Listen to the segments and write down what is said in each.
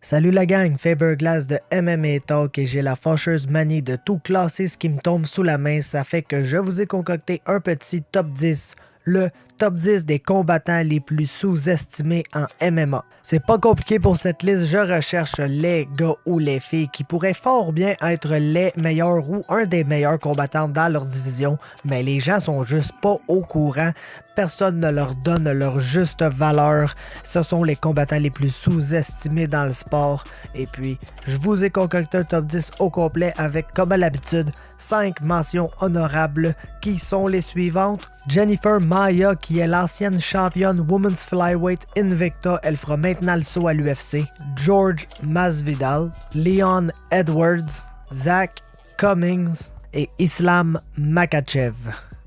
Salut la gang, Faberglass de MMA Talk et j'ai la fâcheuse manie de tout classer ce qui me tombe sous la main. Ça fait que je vous ai concocté un petit top 10, le top 10 des combattants les plus sous-estimés en MMA. C'est pas compliqué pour cette liste, je recherche les gars ou les filles qui pourraient fort bien être les meilleurs ou un des meilleurs combattants dans leur division, mais les gens sont juste pas au courant. Personne ne leur donne leur juste valeur. Ce sont les combattants les plus sous-estimés dans le sport. Et puis, je vous ai concocté un top 10 au complet avec, comme à l'habitude, 5 mentions honorables qui sont les suivantes. Jennifer Maia, qui est l'ancienne championne Women's Flyweight Invicta, elle fera maintenant le saut à l'UFC. George Masvidal, Leon Edwards, Zach Cummings et Islam Makhachev.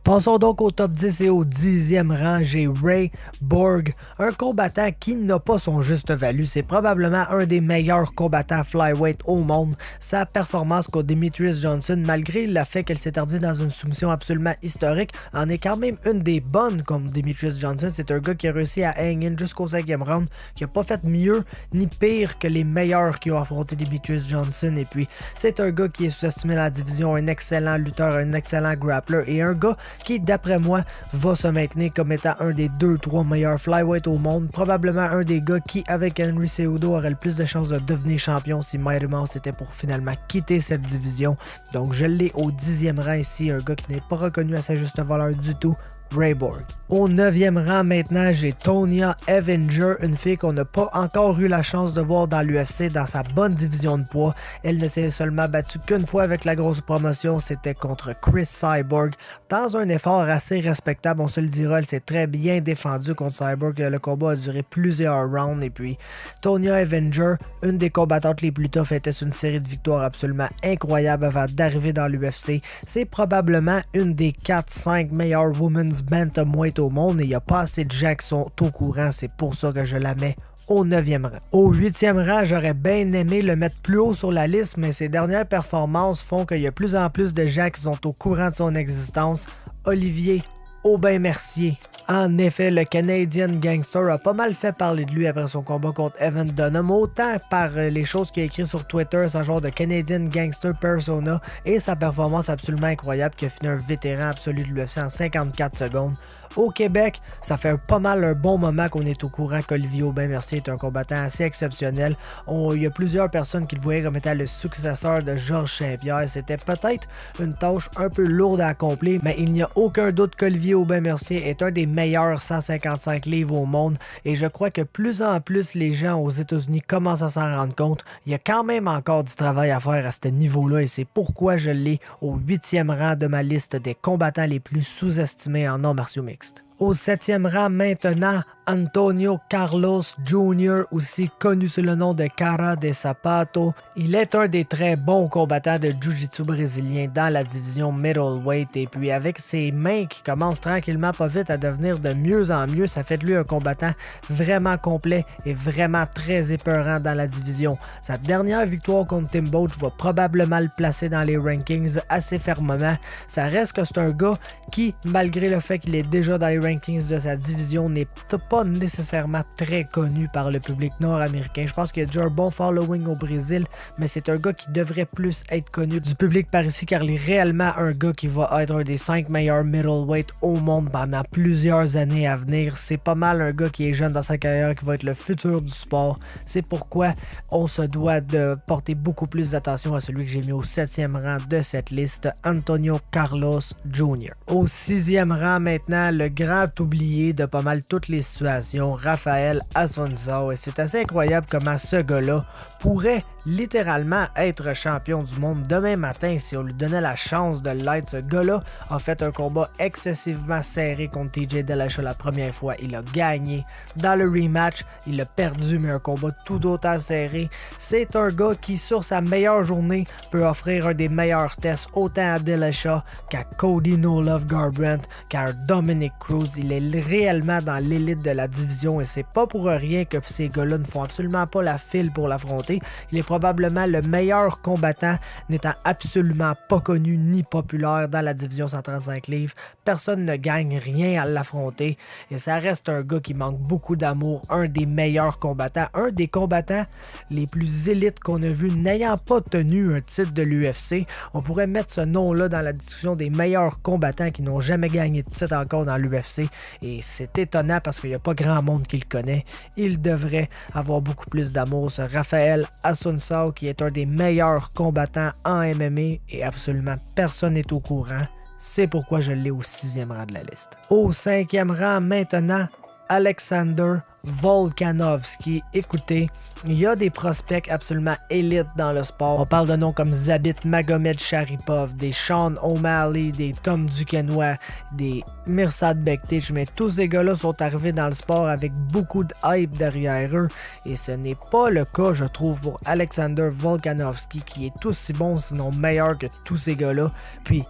Passons donc au top 10 et au 10e rang, j'ai Ray Borg, un combattant qui n'a pas son juste value. C'est probablement un des meilleurs combattants flyweight au monde. Sa performance contre Demetrious Johnson, malgré le fait qu'elle s'est terminée dans une soumission absolument historique, en est quand même une des bonnes comme Demetrious Johnson. C'est un gars qui a réussi à hang in jusqu'au 5e round, qui n'a pas fait mieux ni pire que les meilleurs qui ont affronté Demetrious Johnson. Et puis, c'est un gars qui est sous-estimé dans la division, un excellent lutteur, un excellent grappler et un gars qui, d'après moi, va se maintenir comme étant un des 2-3 meilleurs flyweight au monde. Probablement un des gars qui, avec Henry Cejudo, aurait le plus de chances de devenir champion si Mighty Mouse était pour finalement quitter cette division. Donc je l'ai au 10e rang ici, un gars qui n'est pas reconnu à sa juste valeur du tout, Ray Borg. Au 9e rang maintenant, j'ai Tonya Evinger, une fille qu'on n'a pas encore eu la chance de voir dans l'UFC dans sa bonne division de poids. Elle ne s'est seulement battue qu'une fois avec la grosse promotion, c'était contre Chris Cyborg. Dans un effort assez respectable, on se le dira, elle s'est très bien défendue contre Cyborg. Le combat a duré plusieurs rounds et puis Tonya Evinger, une des combattantes les plus tough, était sur une série de victoires absolument incroyable avant d'arriver dans l'UFC. C'est probablement une des 4-5 meilleures women's bantamweight au monde et il n'y a pas assez de gens qui sont au courant, c'est pour ça que je la mets au 9e rang. Au 8e rang, j'aurais bien aimé le mettre plus haut sur la liste, mais ses dernières performances font qu'il y a plus en plus de gens qui sont au courant de son existence. Olivier Aubin-Mercier. En effet, le Canadian Gangster a pas mal fait parler de lui après son combat contre Evan Dunham, autant par les choses qu'il a écrites sur Twitter, sa genre de Canadian Gangster persona et sa performance absolument incroyable qui a fini un vétéran absolu de l'UFC en 54 secondes. Au Québec, ça fait pas mal un bon moment qu'on est au courant qu'Olivier Aubin-Mercier est un combattant assez exceptionnel. Il y a plusieurs personnes qui le voyaient comme étant le successeur de Georges Saint-Pierre. C'était peut-être une tâche un peu lourde à accomplir, mais il n'y a aucun doute qu'Olivier Aubin-Mercier est un des meilleurs 155 livres au monde et je crois que plus en plus les gens aux États-Unis commencent à s'en rendre compte. Il y a quand même encore du travail à faire à ce niveau-là et c'est pourquoi je l'ai au 8e rang de ma liste des combattants les plus sous-estimés en arts martiaux mixtes. Au 7e rang maintenant, Antonio Carlos Jr., aussi connu sous le nom de Cara de Sapato. Il est un des très bons combattants de Jiu-Jitsu brésilien dans la division middleweight et puis avec ses mains qui commencent tranquillement pas vite à devenir de mieux en mieux, ça fait de lui un combattant vraiment complet et vraiment très épeurant dans la division. Sa dernière victoire contre Tim Boetsch va probablement le placer dans les rankings assez fermement. Ça reste que c'est un gars qui, malgré le fait qu'il est déjà dans les rankings de sa division, n'est pas nécessairement très connu par le public nord-américain. Je pense qu'il y a déjà un bon following au Brésil, mais c'est un gars qui devrait plus être connu du public par ici car il est réellement un gars qui va être un des 5 meilleurs middleweight au monde pendant plusieurs années à venir. C'est pas mal un gars qui est jeune dans sa carrière, qui va être le futur du sport. C'est pourquoi on se doit de porter beaucoup plus d'attention à celui que j'ai mis au 7e rang de cette liste, Antonio Carlos Jr. Au 6e rang maintenant, le grand oublié de pas mal toutes les situations, Raphaël Assunção, et c'est assez incroyable comment ce gars-là pourrait littéralement être champion du monde demain matin si on lui donnait la chance de l'être. Ce gars-là a fait un combat excessivement serré contre TJ Dillashaw la première fois. Il a gagné. Dans le rematch, il a perdu, mais un combat tout autant serré. C'est un gars qui, sur sa meilleure journée, peut offrir un des meilleurs tests autant à Dillashaw qu'à Cody No Love Garbrandt, qu'à Dominic Cruz. Il est réellement dans l'élite de la division et c'est pas pour rien que ces gars-là ne font absolument pas la file pour l'affronter. Il est probablement le meilleur combattant, n'étant absolument pas connu ni populaire dans la division 135 livres. Personne ne gagne rien à l'affronter et ça reste un gars qui manque beaucoup d'amour, un des meilleurs combattants, un des combattants les plus élites qu'on a vu n'ayant pas tenu un titre de l'UFC. On pourrait mettre ce nom-là dans la discussion des meilleurs combattants qui n'ont jamais gagné de titre encore dans l'UFC et c'est étonnant parce qu'il n'y a pas grand monde qui le connaît. Il devrait avoir beaucoup plus d'amour, ce Raphaël Assunção qui est un des meilleurs combattants en MMA et absolument personne n'est au courant. C'est pourquoi je l'ai au 6e rang de la liste. Au 5e rang maintenant, Alexander Volkanovski. Écoutez, il y a des prospects absolument élites dans le sport. On parle de noms comme Zabit Magomedsharipov, des Sean O'Malley, des Tom Duquesnoy, des Mirsad Bektic, mais tous ces gars-là sont arrivés dans le sport avec beaucoup de hype derrière eux et ce n'est pas le cas, je trouve, pour Alexander Volkanovski qui est aussi bon, sinon meilleur que tous ces gars-là. Puis,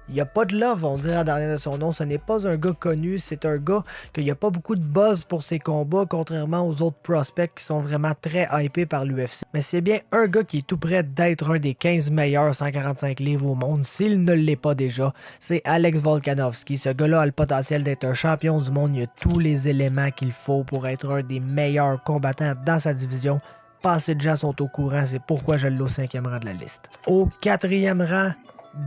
il n'y a pas de love, on dirait en dernier de son nom. Ce n'est pas un gars connu, c'est un gars qu'il n'y a pas beaucoup de buzz pour ses combats, contrairement aux autres prospects qui sont vraiment très hypés par l'UFC. Mais c'est bien un gars qui est tout près d'être un des 15 meilleurs 145 livres au monde, s'il ne l'est pas déjà. C'est Alex Volkanovski. Ce gars-là a le potentiel d'être un champion du monde. Il a tous les éléments qu'il faut pour être un des meilleurs combattants dans sa division. Pas assez de gens sont au courant, c'est pourquoi je l'ai au 5e rang de la liste. Au 4e rang,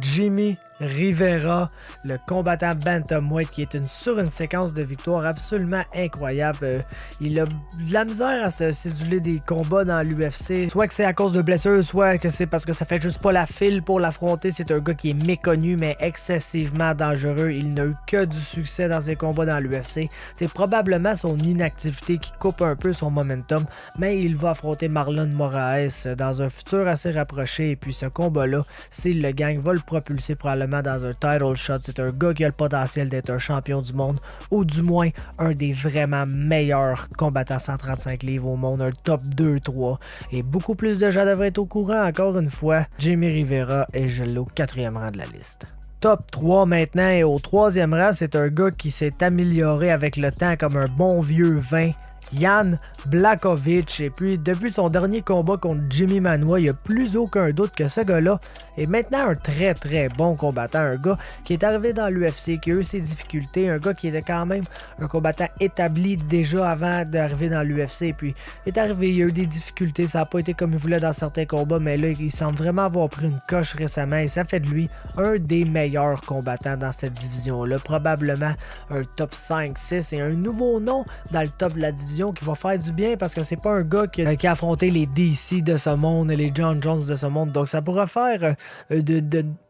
Jimmy Rivera, le combattant bantamweight qui est sur une séquence de victoires absolument incroyable. Il a de la misère à se céduler des combats dans l'UFC, soit que c'est à cause de blessures, soit que c'est parce que ça fait juste pas la file pour l'affronter. C'est un gars qui est méconnu mais excessivement dangereux. Il n'a eu que du succès dans ses combats dans l'UFC. C'est probablement son inactivité qui coupe un peu son momentum, mais il va affronter Marlon Moraes dans un futur assez rapproché et puis ce combat-là, s'il le gagne, va le propulser probablement dans un title shot. C'est un gars qui a le potentiel d'être un champion du monde ou du moins un des vraiment meilleurs combattants 135 livres au monde, un top 2-3 et beaucoup plus de gens devraient être au courant. Encore une fois, Jimmy Rivera et je l'ai au 4e rang de la liste. Top 3 maintenant et au 3e rang, c'est un gars qui s'est amélioré avec le temps comme un bon vieux vin, Jan Blachowicz. Et puis depuis son dernier combat contre Jimmy Manuwa, il n'y a plus aucun doute que ce gars-là est maintenant un très bon combattant, un gars qui est arrivé dans l'UFC, qui a eu ses difficultés, un gars qui était quand même un combattant établi déjà avant d'arriver dans l'UFC, et puis il est arrivé, il a eu des difficultés, ça n'a pas été comme il voulait dans certains combats, mais là il semble vraiment avoir pris une coche récemment et ça fait de lui un des meilleurs combattants dans cette division-là, probablement un top 5-6 et un nouveau nom dans le top de la division qui va faire du bien parce que c'est pas un gars qui a affronté les DC de ce monde et les John Jones de ce monde, donc ça pourra faire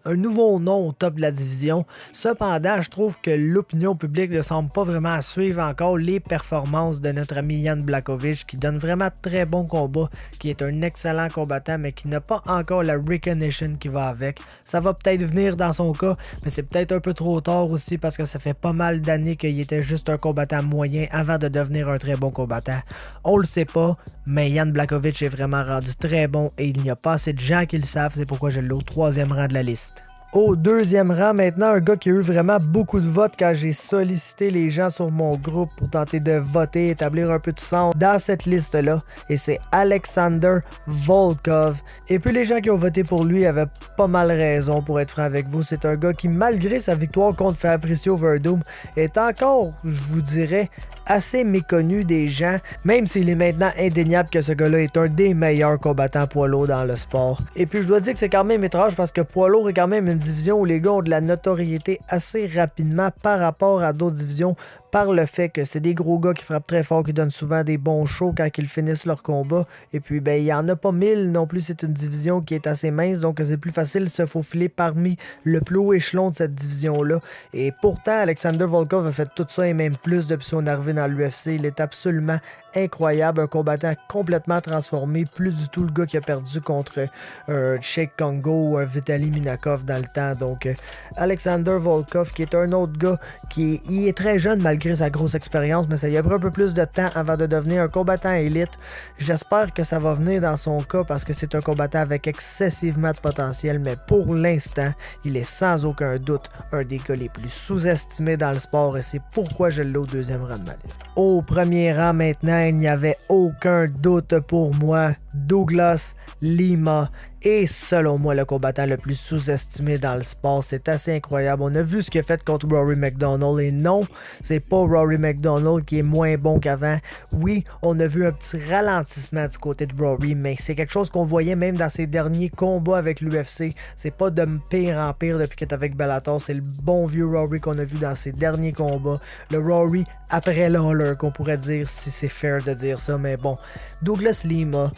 un nouveau nom au top de la division. Cependant, je trouve que l'opinion publique ne semble pas vraiment suivre encore les performances de notre ami Jan Blachowicz qui donne vraiment très bon combat, qui est un excellent combattant mais qui n'a pas encore la recognition qui va avec. Ça va peut-être venir dans son cas, mais c'est peut-être un peu trop tard aussi parce que ça fait pas mal d'années qu'il était juste un combattant moyen avant de devenir un très bon combattant. On le sait pas, mais Jan Blachowicz est vraiment rendu très bon et il n'y a pas assez de gens qui le savent, c'est pourquoi je l'ai au 3e rang de la liste. Au 2e rang maintenant, un gars qui a eu vraiment beaucoup de votes quand j'ai sollicité les gens sur mon groupe pour tenter de voter, établir un peu de sens dans cette liste-là, et c'est Alexander Volkov. Et puis les gens qui ont voté pour lui avaient pas mal raison, pour être franc avec vous. C'est un gars qui, malgré sa victoire contre Fabricio Werdum, est encore, je vous dirais, assez méconnu des gens, même s'il est maintenant indéniable que ce gars-là est un des meilleurs combattants poids lourd dans le sport. Et puis je dois dire que c'est quand même étrange parce que poids lourd est quand même une division où les gars ont de la notoriété assez rapidement par rapport à d'autres divisions, par le fait que c'est des gros gars qui frappent très fort, qui donnent souvent des bons shows quand ils finissent leur combat. Et puis, ben, il n'y en a pas 1000 non plus. C'est une division qui est assez mince, donc c'est plus facile de se faufiler parmi le plus haut échelon de cette division-là. Et pourtant, Alexander Volkov a fait tout ça et même plus depuis son arrivée dans l'UFC. Il est absolument incroyable, un combattant complètement transformé, plus du tout le gars qui a perdu contre un Sheik Kongo ou un Vitaly Minakov dans le temps. Donc, Alexander Volkov, qui est un autre gars qui il est très jeune malgré sa grosse expérience, mais ça lui a pris un peu plus de temps avant de devenir un combattant élite. J'espère que ça va venir dans son cas parce que c'est un combattant avec excessivement de potentiel, mais pour l'instant, il est sans aucun doute un des gars les plus sous-estimés dans le sport et c'est pourquoi je l'ai au 2e rang de ma liste. Au 1er rang maintenant, il n'y avait aucun doute pour moi. Douglas Lima est selon moi le combattant le plus sous-estimé dans le sport. C'est assez incroyable. On a vu ce qu'il a fait contre Rory McDonald et non, c'est pas Rory McDonald qui est moins bon qu'avant. Oui, on a vu un petit ralentissement du côté de Rory, mais c'est quelque chose qu'on voyait même dans ses derniers combats avec l'UFC. C'est pas de pire en pire depuis qu'il est avec Bellator. C'est le bon vieux Rory qu'on a vu dans ses derniers combats. Le Rory après l'Hauler qu'on pourrait dire, si c'est fair de dire ça, mais bon. Douglas Lima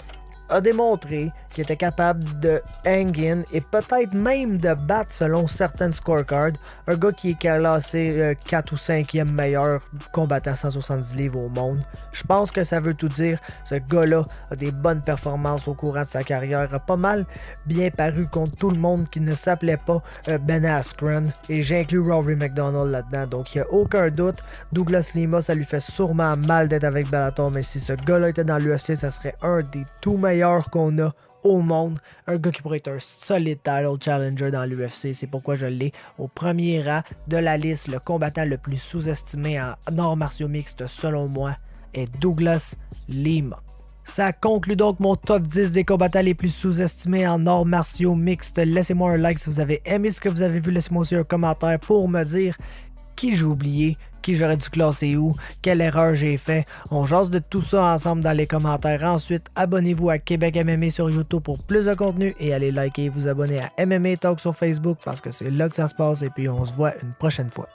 a démontré qu'il était capable de hang in et peut-être même de battre selon certaines scorecards un gars qui est classé 4 ou 5e meilleur combattant 170 livres au monde. Je pense que ça veut tout dire. Ce gars-là a des bonnes performances au courant de sa carrière, a pas mal bien paru contre tout le monde qui ne s'appelait pas Ben Askren et j'inclus Rory McDonald là-dedans, donc il n'y a aucun doute. Douglas Lima, ça lui fait sûrement mal d'être avec Bellator, mais si ce gars-là était dans l'UFC, ça serait un des tout meilleurs qu'on a au monde, un gars qui pourrait être un solide title challenger dans l'UFC. C'est pourquoi je l'ai au premier rang de la liste. Le combattant le plus sous-estimé en arts martiaux mixtes selon moi est Douglas Lima. Ça conclut donc mon top 10 des combattants les plus sous-estimés en arts martiaux mixtes. Laissez-moi un like si vous avez aimé ce que vous avez vu. Laissez-moi aussi un commentaire pour me dire qui j'ai oublié, qui j'aurais dû classer où, quelle erreur j'ai fait. On jase de tout ça ensemble dans les commentaires. Ensuite, abonnez-vous à Québec MMA sur YouTube pour plus de contenu et allez liker et vous abonner à MMA Talk sur Facebook parce que c'est là que ça se passe et puis on se voit une prochaine fois.